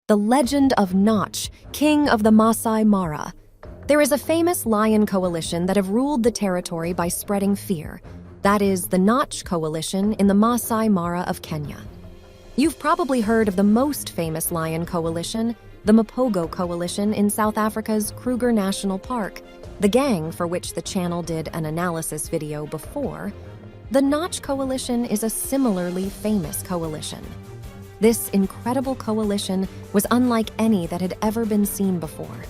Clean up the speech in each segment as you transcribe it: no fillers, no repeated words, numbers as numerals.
the legend of Notch, king of the Masai Mara. There is a famous lion coalition that have ruled the territory by spreading fear. That is the Notch coalition in the Masai Mara of Kenya. You've probably heard of the most famous lion coalition, the Mapogo Coalition in South Africa's Kruger National Park, the gang for which the channel did an analysis video before. The Notch Coalition is a similarly famous coalition. This incredible coalition was unlike any that had ever been seen before.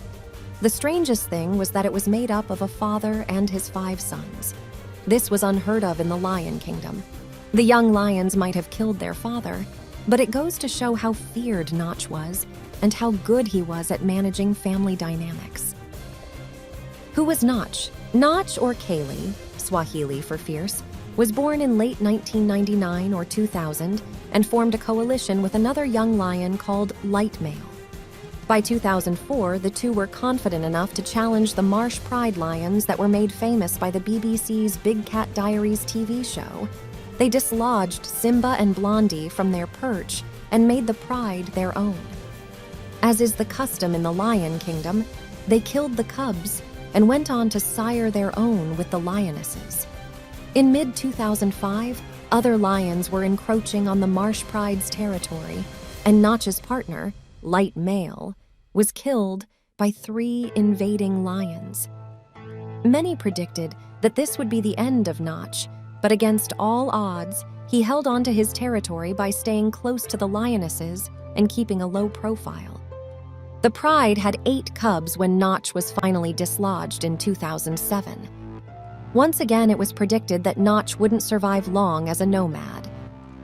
The strangest thing was that it was made up of a father and his 5 sons. This was unheard of in the Lion Kingdom. The young lions might have killed their father, but it goes to show how feared Notch was and how good he was at managing family dynamics. Who was Notch? Notch, or Kaylee, Swahili for fierce, was born in late 1999 or 2000 and formed a coalition with another young lion called Light Male. By 2004, the two were confident enough to challenge the Marsh Pride lions that were made famous by the BBC's Big Cat Diaries TV show. They dislodged Simba and Blondie from their perch and made the pride their own. As is the custom in the Lion Kingdom, they killed the cubs and went on to sire their own with the lionesses. In mid-2005, other lions were encroaching on the Marsh Pride's territory, and Notch's partner, Light Male, was killed by 3 invading lions. Many predicted that this would be the end of Notch, but against all odds, he held on to his territory by staying close to the lionesses and keeping a low profile. The Pride had 8 cubs when Notch was finally dislodged in 2007. Once again, it was predicted that Notch wouldn't survive long as a nomad.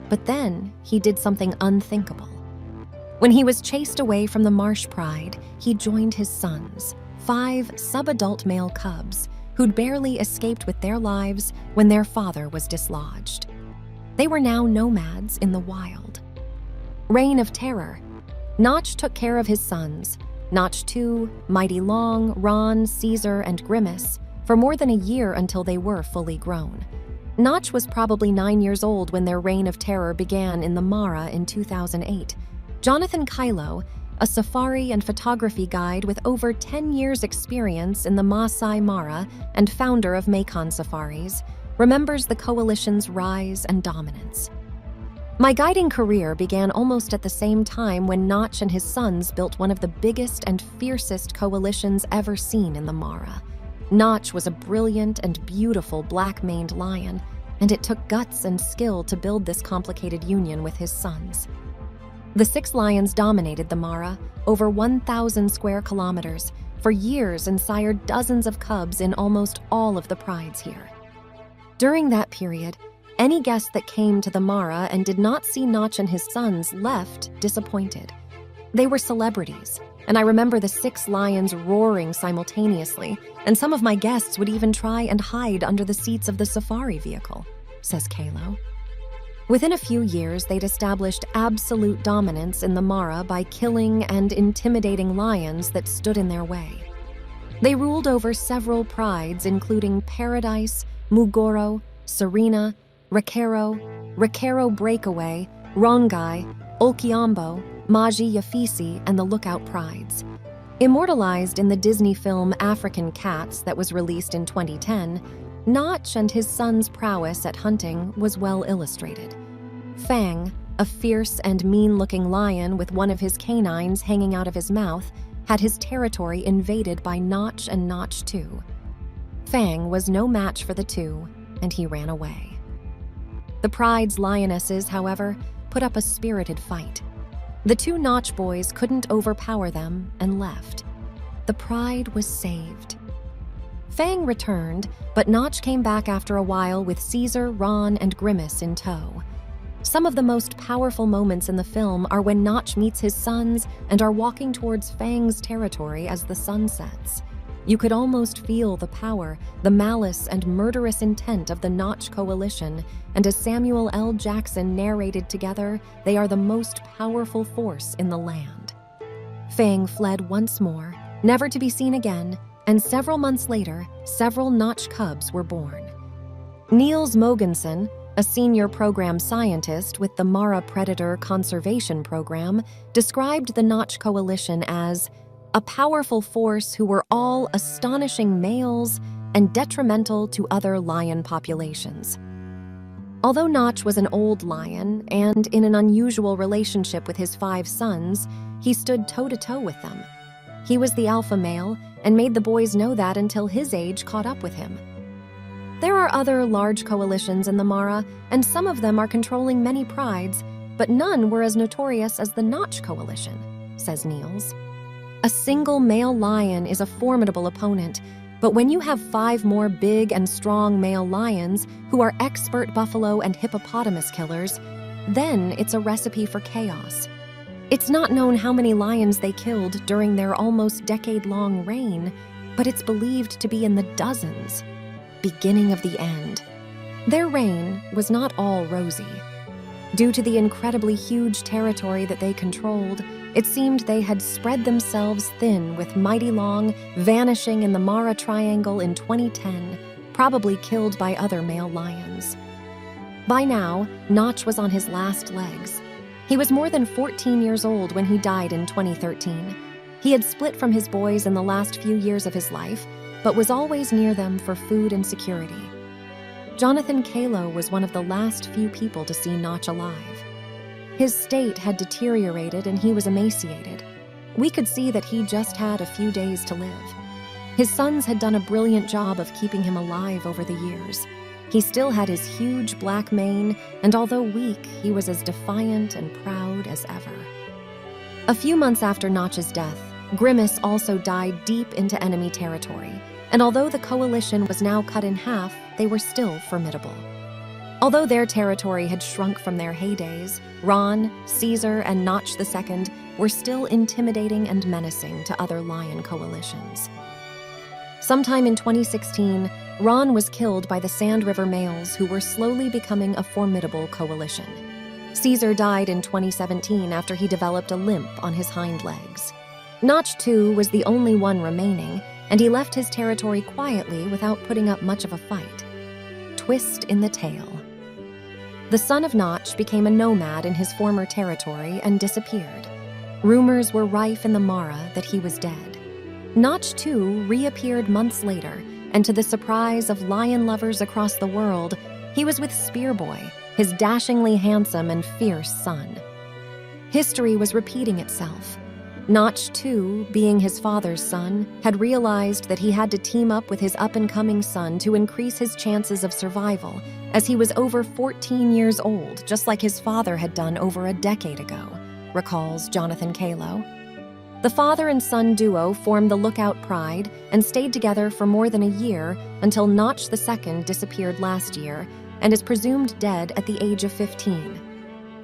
But then, he did something unthinkable. When he was chased away from the Marsh Pride, he joined his sons, 5 subadult male cubs, who'd barely escaped with their lives when their father was dislodged. They were now nomads in the wild. Reign of Terror. Notch took care of his sons, Notch 2, Mighty Long, Ron, Caesar, and Grimace, for more than a year until they were fully grown. Notch was probably 9 years old when their reign of terror began in the Mara in 2008. Jonathan Kylo, a safari and photography guide with over 10 years' experience in the Masai Mara and founder of Mekong Safaris, remembers the coalition's rise and dominance. My guiding career began almost at the same time when Notch and his sons built one of the biggest and fiercest coalitions ever seen in the Mara. Notch was a brilliant and beautiful black-maned lion, and it took guts and skill to build this complicated union with his sons. The 6 lions dominated the Mara, over 1,000 square kilometers, for years and sired dozens of cubs in almost all of the prides here. During that period, any guest that came to the Mara and did not see Notch and his sons left disappointed. They were celebrities, and I remember the 6 lions roaring simultaneously, and some of my guests would even try and hide under the seats of the safari vehicle, says Kalo. Within a few years, they'd established absolute dominance in the Mara by killing and intimidating lions that stood in their way. They ruled over several prides, including Paradise, Mugoro, Serena, Rekero Breakaway, Rongai, Olkiambo, Maji Yafisi, and the Lookout Prides. Immortalized in the Disney film African Cats that was released in 2010, Notch and his son's prowess at hunting was well illustrated. Fang, a fierce and mean-looking lion with one of his canines hanging out of his mouth, had his territory invaded by Notch and Notch 2. Fang was no match for the two, and he ran away. The Pride's lionesses, however, put up a spirited fight. The 2 Notch boys couldn't overpower them and left. The Pride was saved. Fang returned, but Notch came back after a while with Caesar, Ron, and Grimace in tow. Some of the most powerful moments in the film are when Notch meets his sons and are walking towards Fang's territory as the sun sets. You could almost feel the power, the malice, and murderous intent of the Notch coalition, and as Samuel L. Jackson narrated together, they are the most powerful force in the land. Fang fled once more, never to be seen again, and several months later, several Notch cubs were born. Niels Mogensen, a senior program scientist with the Mara Predator Conservation Program, described the Notch Coalition as a powerful force who were all astonishing males and detrimental to other lion populations. Although Notch was an old lion and in an unusual relationship with his 5 sons, he stood toe-to-toe with them. He was the alpha male and made the boys know that until his age caught up with him. There are other large coalitions in the Mara, and some of them are controlling many prides, but none were as notorious as the Notch Coalition, says Niels. A single male lion is a formidable opponent, but when you have 5 more big and strong male lions who are expert buffalo and hippopotamus killers, then it's a recipe for chaos. It's not known how many lions they killed during their almost decade-long reign, but it's believed to be in the dozens. Beginning of the end. Their reign was not all rosy. Due to the incredibly huge territory that they controlled, it seemed they had spread themselves thin, with Mighty Long vanishing in the Mara Triangle in 2010, probably killed by other male lions. By now, Notch was on his last legs. He was more than 14 years old when he died in 2013. He had split from his boys in the last few years of his life, but was always near them for food and security. Jonathan Kalo was one of the last few people to see Notch alive. His state had deteriorated and he was emaciated. We could see that he just had a few days to live. His sons had done a brilliant job of keeping him alive over the years. He still had his huge black mane, and although weak, he was as defiant and proud as ever. A few months after Notch's death, Grimace also died deep into enemy territory, and although the coalition was now cut in half, they were still formidable. Although their territory had shrunk from their heydays, Ron, Caesar, and Notch II were still intimidating and menacing to other lion coalitions. Sometime in 2016, Ron was killed by the Sand River males, who were slowly becoming a formidable coalition. Caesar died in 2017 after he developed a limp on his hind legs. Notch, too, was the only one remaining, and he left his territory quietly without putting up much of a fight. Twist in the tale. The son of Notch became a nomad in his former territory and disappeared. Rumors were rife in the Mara that he was dead. Notch, too, reappeared months later, and to the surprise of lion lovers across the world, he was with Spearboy, his dashingly handsome and fierce son. History was repeating itself. Notch, too, being his father's son, had realized that he had to team up with his up-and-coming son to increase his chances of survival, as he was over 14 years old, just like his father had done over a decade ago, recalls Jonathan Kalo. The father and son duo formed the Lookout Pride and stayed together for more than a year until Notch II disappeared last year and is presumed dead at the age of 15.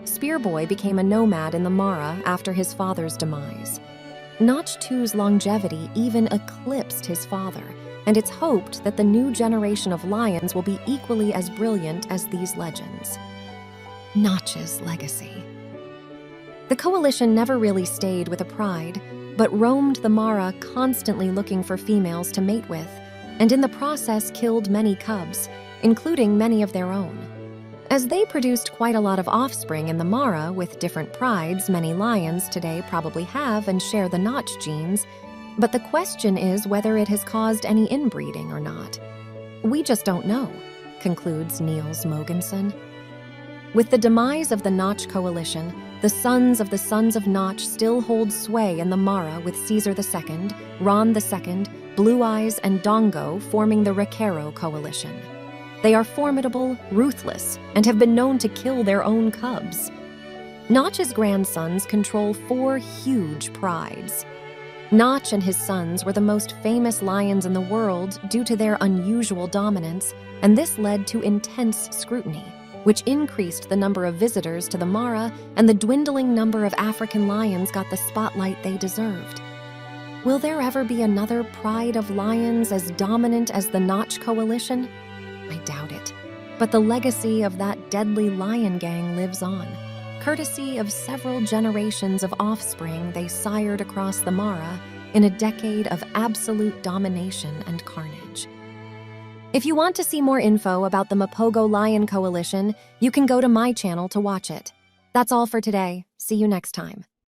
Spearboy became a nomad in the Mara after his father's demise. Notch II's longevity even eclipsed his father, and it's hoped that the new generation of lions will be equally as brilliant as these legends. Notch's legacy. The coalition never really stayed with a pride, but roamed the Mara constantly looking for females to mate with, and in the process killed many cubs, including many of their own. As they produced quite a lot of offspring in the Mara with different prides, many lions today probably have and share the Notch genes, but the question is whether it has caused any inbreeding or not. We just don't know, concludes Niels Mogensen. With the demise of the Notch coalition, the sons of Notch still hold sway in the Mara, with Caesar II, Ron II, Blue Eyes, and Dongo forming the Recaro coalition. They are formidable, ruthless, and have been known to kill their own cubs. Notch's grandsons control 4 huge prides. Notch and his sons were the most famous lions in the world due to their unusual dominance, and this led to intense scrutiny, which increased the number of visitors to the Mara, and the dwindling number of African lions got the spotlight they deserved. Will there ever be another pride of lions as dominant as the Notch coalition? I doubt it, but the legacy of that deadly lion gang lives on, courtesy of several generations of offspring they sired across the Mara in a decade of absolute domination and carnage. If you want to see more info about the Mapogo Lion Coalition, you can go to my channel to watch it. That's all for today. See you next time.